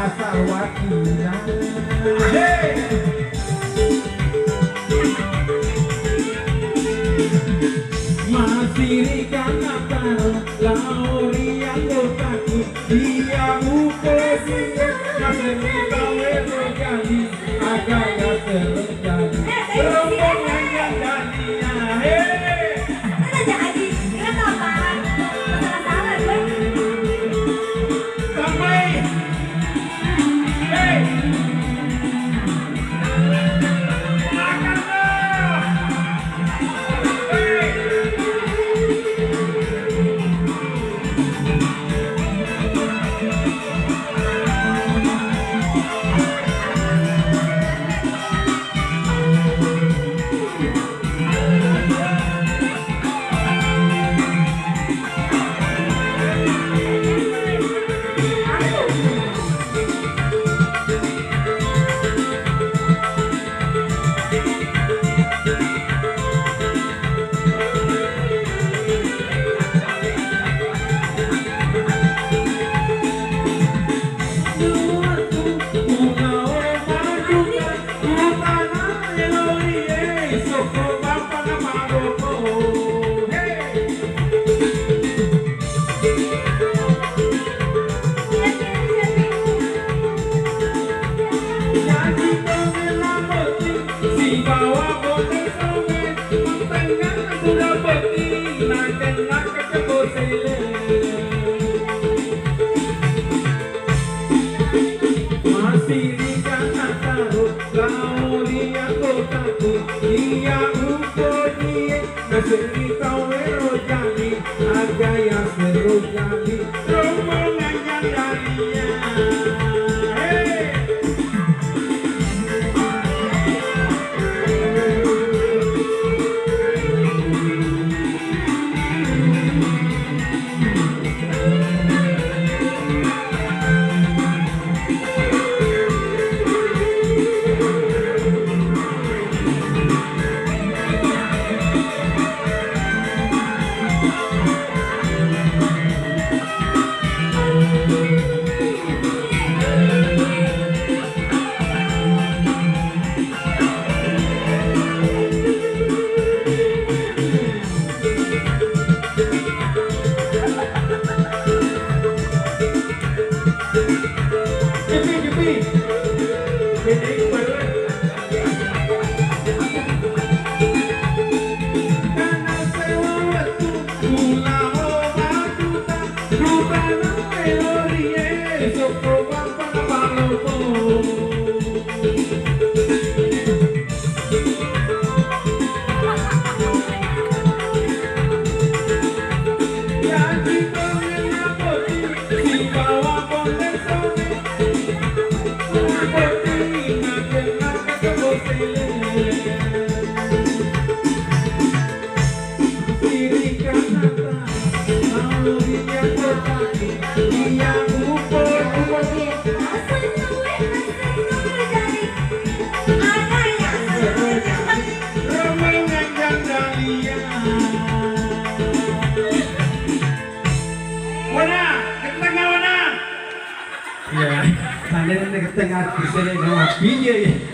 asal wakina. Hey! Masih rikana karo lauri yang kotaku dia mukesinya kasih kawe Rojali agak gak terjadi rombongan yang jadinya. Hei Ada Haji, kenapa? Salah-salah gue. sampai hei makan dong. Hei masih dikata taruh lauri yang kotaku dia ukoni masih kawe Rojali agak yang serojali rombongan yang darinya. Hey ya, kalian ini ke tengah di sini ngapain ya?